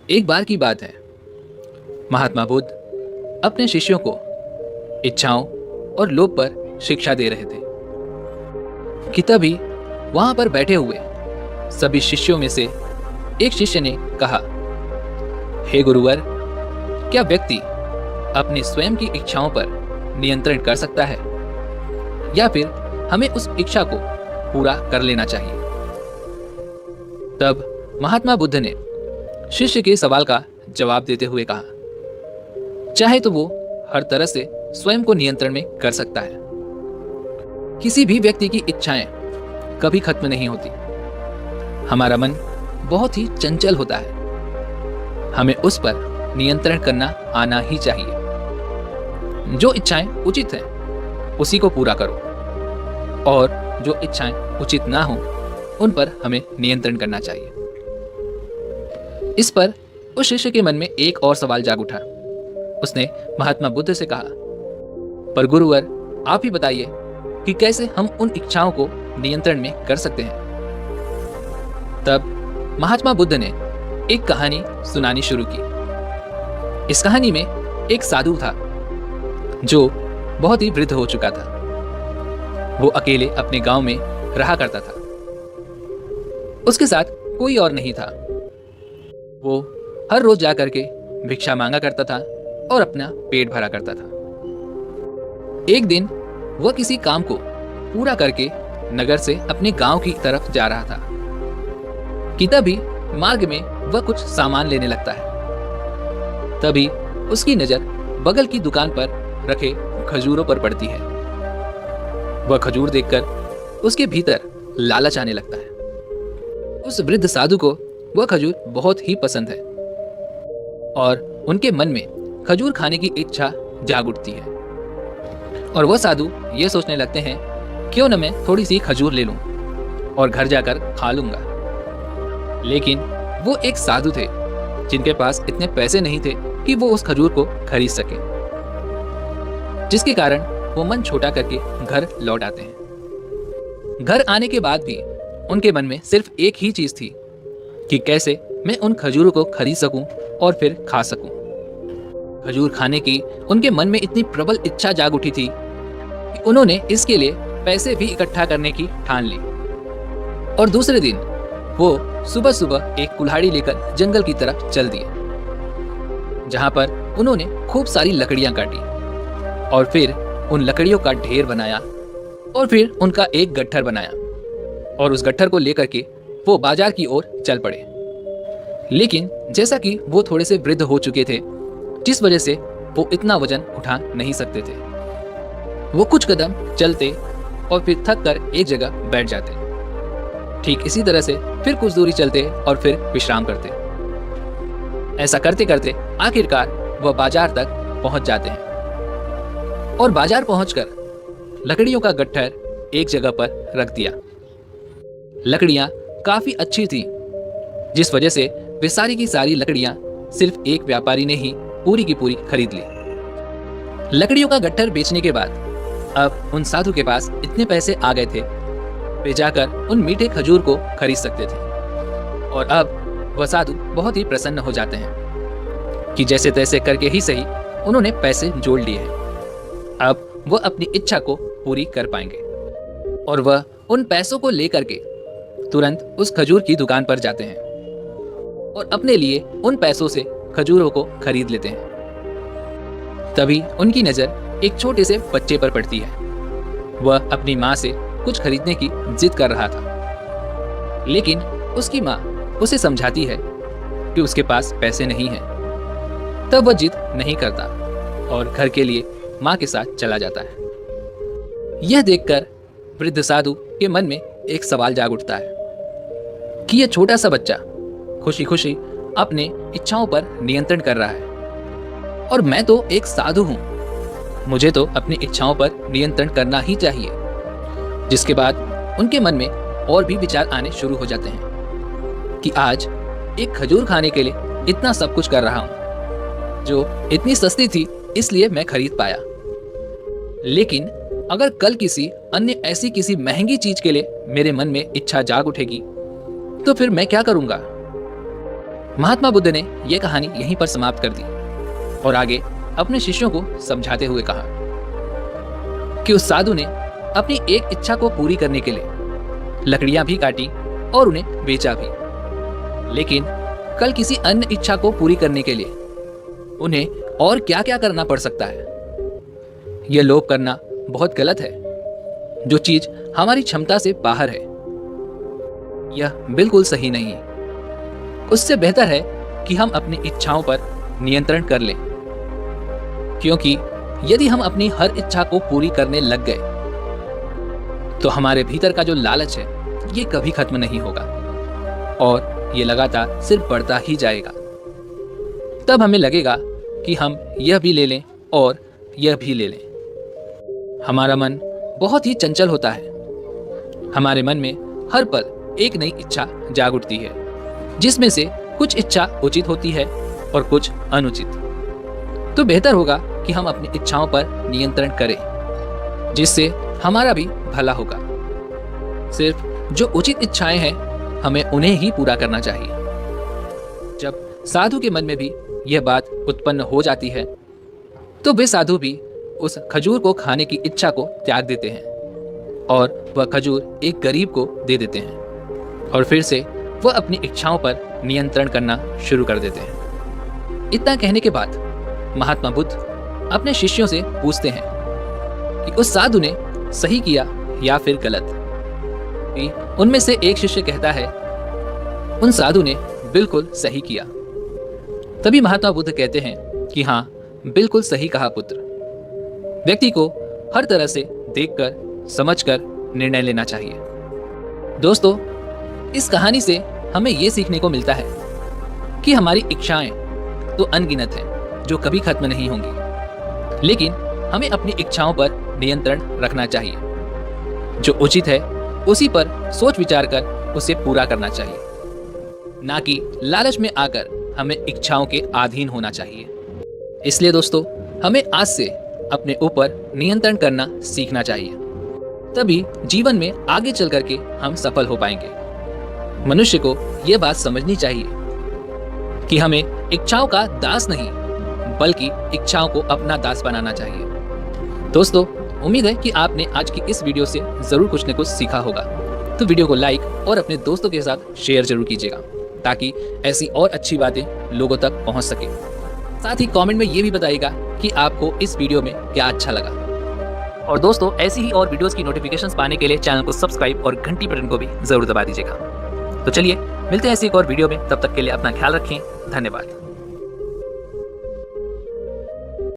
एक बार की बात है। महात्मा बुद्ध अपने शिष्यों को इच्छाओं और लोभ पर शिक्षा दे रहे थे कि तभी वहां पर बैठे हुए सभी शिष्यों में से एक शिष्य ने कहा, हे गुरुवर, क्या व्यक्ति अपनी स्वयं की इच्छाओं पर नियंत्रण कर सकता है या फिर हमें उस इच्छा को पूरा कर लेना चाहिए? तब महात्मा बुद्ध ने शिष्य के सवाल का जवाब देते हुए कहा, चाहे तो वो हर तरह से स्वयं को नियंत्रण में कर सकता है। किसी भी व्यक्ति की इच्छाएं कभी खत्म नहीं होती। हमारा मन बहुत ही चंचल होता है। हमें उस पर नियंत्रण करना आना ही चाहिए। जो इच्छाएं उचित हैं उसी को पूरा करो और जो इच्छाएं उचित ना हो उन पर हमें नियंत्रण करना चाहिए। इस पर उस शिष्य के मन में एक और सवाल जाग उठा। उसने महात्मा बुद्ध से कहा, पर गुरुवर, आप ही बताइए कि कैसे हम उन इच्छाओं को नियंत्रण में कर सकते हैं। तब महात्मा बुद्ध ने एक कहानी सुनानी शुरू की। इस कहानी में एक साधु था जो बहुत ही वृद्ध हो चुका था। वो अकेले अपने गांव में रहा करता था। उसके साथ कोई और नहीं था। वो हर रोज जाकर के भिक्षा मांगा करता था और अपना पेट भरा करता था। एक दिन वह किसी काम को पूरा करके नगर से अपने गांव की तरफ जा रहा था कि तभी मार्ग में वह कुछ सामान लेने लगता है। तभी उसकी नजर बगल की दुकान पर रखे खजूरों पर पड़ती है। वह खजूर देखकर उसके भीतर लालच आने लगता है। उस वृद्ध साधु को वह खजूर बहुत ही पसंद है और उनके मन में खजूर खाने की इच्छा जाग उठती है और वह साधु ये सोचने लगते हैं, क्यों न मैं थोड़ी सी खजूर ले लूं और घर जाकर खा लूंगा। लेकिन वो एक साधु थे जिनके पास इतने पैसे नहीं थे कि वो उस खजूर को खरीद सके, जिसके कारण वो मन छोटा करके घर लौट आते हैं। घर आने के बाद भी उनके मन में सिर्फ एक ही चीज थी कि कैसे मैं उन खजूरों को खरीद सकूं और फिर खा सकूं। खजूर खाने की उनके मन में इतनी प्रबल इच्छा जाग उठी थी कि उन्होंने इसके लिए पैसे भी इकट्ठा करने की ठान ली और दूसरे दिन वो सुबह सुबह एक कुल्हाड़ी लेकर जंगल की तरफ चल दिए, जहां पर उन्होंने खूब सारी लकड़ियां काटी और फिर उन लकड़ियों का ढेर बनाया और फिर उनका एक गट्ठर बनाया और उस गट्ठर को लेकर के वो बाजार की ओर चल पड़े। लेकिन जैसा कि वो थोड़े से वृद्ध हो चुके थे, जिस वजह से वो इतना वजन उठा नहीं सकते थे, वो कुछ कदम चलते और फिर थक कर एक जगह बैठ जाते। ठीक इसी तरह से फिर कुछ दूरी चलते और फिर विश्राम करते। ऐसा करते करते आखिरकार वह बाजार तक पहुंच जाते हैं और बाजार पहुंचकर लकड़ियों का गट्ठर एक जगह पर रख दिया। लकड़ियां काफी अच्छी थी, जिस वजह से वे सारी की सारी लकड़ियां सिर्फ एक व्यापारी ने ही पूरी की पूरी खरीद ली। लकड़ियों का गट्ठर बेचने के बाद अब उन साधु के पास इतने पैसे आ गए थे, वे जाकर उन मीठे खजूर को खरीद सकते थे और अब वह साधु बहुत ही प्रसन्न हो जाते हैं कि जैसे तैसे करके ही सही उन्होंने पैसे जोड़ लिए हैं। अब वह अपनी इच्छा को पूरी कर पाएंगे और वह उन पैसों को लेकर के तुरंत उस खजूर की दुकान पर जाते हैं और अपने लिए उन पैसों से खजूरों को खरीद लेते हैं। तभी उनकी नजर एक छोटे से बच्चे पर पड़ती है। वह अपनी माँ से कुछ खरीदने की जिद कर रहा था, लेकिन उसकी माँ उसे समझाती है कि उसके पास पैसे नहीं हैं। तब वह जिद नहीं करता और घर के लिए माँ के साथ चला जाता है। यह देखकर वृद्ध साधु के मन में एक सवाल जाग उठता है कि यह छोटा सा बच्चा खुशी खुशी अपने इच्छाओं पर नियंत्रण कर रहा है और मैं तो एक साधु हूं, मुझे तो अपनी इच्छाओं पर नियंत्रण करना ही चाहिए। जिसके बाद उनके मन में और भी विचार आने शुरू हो जाते हैं कि आज एक खजूर खाने के लिए इतना सब कुछ कर रहा हूं, जो इतनी सस्ती थी इसलिए मैं खरीद पाया, लेकिन अगर कल किसी अन्य ऐसी किसी महंगी चीज के लिए मेरे मन में इच्छा जाग उठेगी तो फिर मैं क्या करूंगा। महात्मा बुद्ध ने यह कहानी यहीं पर समाप्त कर दी और आगे अपने शिष्यों को समझाते हुए कहा कि उस साधु ने अपनी एक इच्छा को पूरी करने के लिए लकड़ियां भी काटी और उन्हें बेचा भी, लेकिन कल किसी अन्य इच्छा को पूरी करने के लिए उन्हें और क्या क्या करना पड़ सकता है। यह लोभ करना बहुत गलत है। जो चीज हमारी क्षमता से बाहर है यह बिल्कुल सही नहीं। उससे बेहतर है कि हम अपनी इच्छाओं पर नियंत्रण कर लें, क्योंकि यदि हम अपनी हर इच्छा को पूरी करने लग गए तो हमारे भीतर का जो लालच है ये कभी खत्म नहीं होगा और ये लगातार सिर्फ बढ़ता ही जाएगा। तब हमें लगेगा कि हम यह भी ले लें और यह भी ले लें। हमारा मन बहुत ही चंचल होता है। हमारे मन में हर पल एक नई इच्छा जाग उठती है, जिसमें से कुछ इच्छा उचित होती है और कुछ अनुचित। तो बेहतर होगा कि हम अपनी इच्छाओं पर नियंत्रण करें, जिससे हमारा भी भला होगा। सिर्फ जो उचित इच्छाएं हैं हमें उन्हें ही पूरा करना चाहिए। जब साधु के मन में भी यह बात उत्पन्न हो जाती है तो वे साधु भी उस खजूर को खाने की इच्छा को त्याग देते हैं और वह खजूर एक गरीब को दे देते हैं और फिर से वह अपनी इच्छाओं पर नियंत्रण करना शुरू कर देते हैं। इतना कहने के बाद महात्मा बुद्ध अपने शिष्यों से पूछते हैं कि उस साधु ने सही किया या फिर गलत। उनमें से एक शिष्य कहता है, उन साधु ने बिल्कुल सही किया। तभी महात्मा बुद्ध कहते हैं कि हाँ, बिल्कुल सही कहा पुत्र। व्यक्ति को हर तरह से देखकर समझकर निर्णय लेना चाहिए। दोस्तों, इस कहानी से हमें यह सीखने को मिलता है कि हमारी इच्छाएं तो अनगिनत हैं जो कभी खत्म नहीं होंगी, लेकिन हमें अपनी इच्छाओं पर नियंत्रण रखना चाहिए। जो उचित है उसी पर सोच विचार कर उसे पूरा करना चाहिए, ना कि लालच में आकर हमें इच्छाओं के अधीन होना चाहिए। इसलिए दोस्तों, हमें आज से अपने ऊपर नियंत्रण करना सीखना चाहिए, तभी जीवन में आगे चल करके हम सफल हो पाएंगे। मनुष्य को यह बात समझनी चाहिए कि हमें इच्छाओं का दास नहीं बल्कि इच्छाओं को अपना दास बनाना चाहिए। दोस्तों, उम्मीद है कि आपने आज की इस वीडियो से जरूर कुछ न कुछ सीखा होगा। तो वीडियो को लाइक और अपने दोस्तों के साथ शेयर जरूर कीजिएगा, ताकि ऐसी और अच्छी बातें लोगों तक पहुंच सके। साथ ही कमेंट में ये भी बताइएगा कि आपको इस वीडियो में क्या अच्छा लगा। और दोस्तों, ऐसी ही और वीडियोस की नोटिफिकेशंस पाने के लिए चैनल को सब्सक्राइब और घंटी बटन को भी जरूर दबा दीजिएगा। तो चलिए मिलते हैं ऐसी एक और वीडियो में। तब तक के लिए अपना ख्याल रखें। धन्यवाद।